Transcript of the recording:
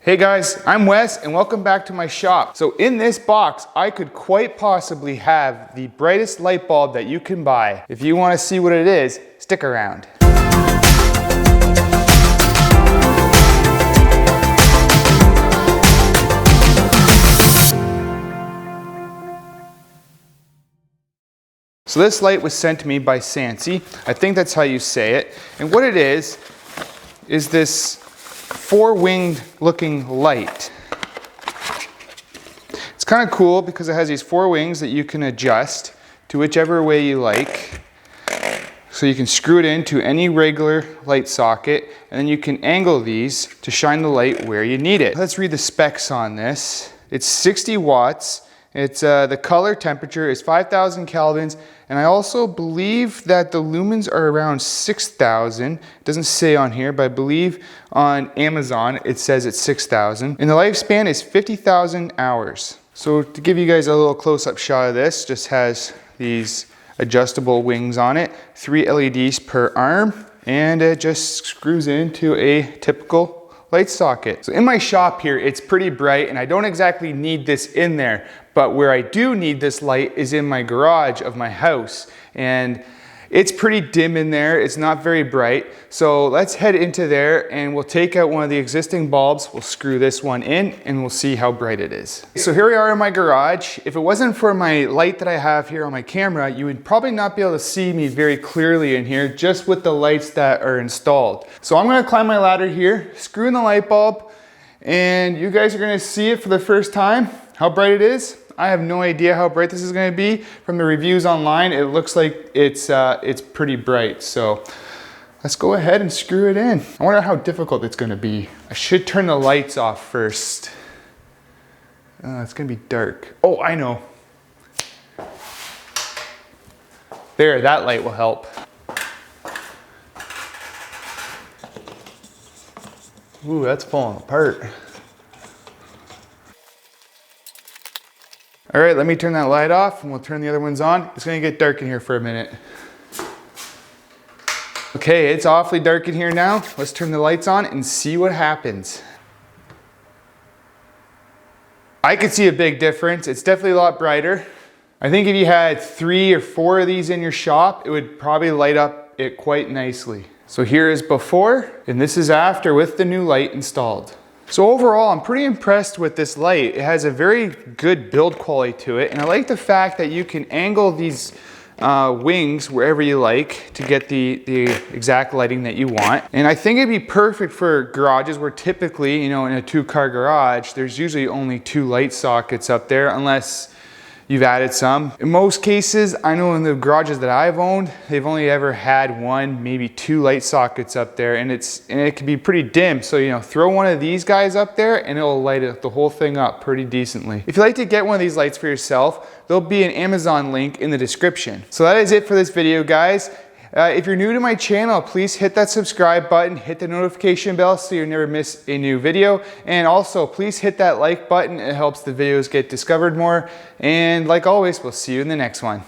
Hey guys, I'm Wes and welcome back to my shop. So in this box, I could quite possibly have the brightest light bulb that you can buy. If you want to see what it is, stick around. So this light was sent to me by Sansi. I think that's how you say it. And what it is this four-winged looking light. It's kind of cool because it has these four wings that you can adjust to whichever way you like. So you can screw it into any regular light socket, and then you can angle these to shine the light where you need it. Let's read the specs on this. It's 60 watts. It's the color temperature is 5,000 kelvins, and I also believe that the lumens are around 6,000. It doesn't say on here, but I believe on Amazon it says it's 6,000. And the lifespan is 50,000 hours. So to give you guys a little close-up shot of this, just has these adjustable wings on it, 3 LEDs per arm, and it just screws into a typical light socket. So in my shop here, it's pretty bright and I don't exactly need this in there, but where I do need this light is in my garage of my house. And it's pretty dim in there, it's not very bright. So let's head into there and we'll take out one of the existing bulbs, we'll screw this one in and we'll see how bright it is. So here we are in my garage. If it wasn't for my light that I have here on my camera, you would probably not be able to see me very clearly in here just with the lights that are installed. So I'm gonna climb my ladder here, screw in the light bulb, and you guys are gonna see it for the first time, how bright it is. I have no idea how bright this is going to be. From the reviews online, it looks like it's pretty bright. So let's go ahead and screw it in. I wonder how difficult it's going to be. I should turn the lights off first. It's going to be dark. Oh, I know. There, that light will help. Ooh, that's falling apart. All right, let me turn that light off and we'll turn the other ones on. It's gonna get dark in here for a minute. Okay, it's awfully dark in here now. Let's turn the lights on and see what happens. I could see a big difference. It's definitely a lot brighter. I think if you had 3 or 4 of these in your shop, it would probably light up it quite nicely. So here is before, and this is after with the new light installed. So overall, I'm pretty impressed with this light. It has a very good build quality to it, and I like the fact that you can angle these wings wherever you like to get the exact lighting that you want. And I think it'd be perfect for garages where typically, in a 2-car garage, there's usually only 2 light sockets up there unless you've added some. In most cases, I know in the garages that I've owned, they've only ever had 1, maybe 2 light sockets up there, and it can be pretty dim. So, throw one of these guys up there and it'll light the whole thing up pretty decently. If you'd like to get one of these lights for yourself, there'll be an Amazon link in the description. So that is it for this video, guys. If you're new to my channel, please hit that subscribe button, hit the notification bell so you never miss a new video. And also, please hit that like button. It helps the videos get discovered more. And like always, we'll see you in the next one.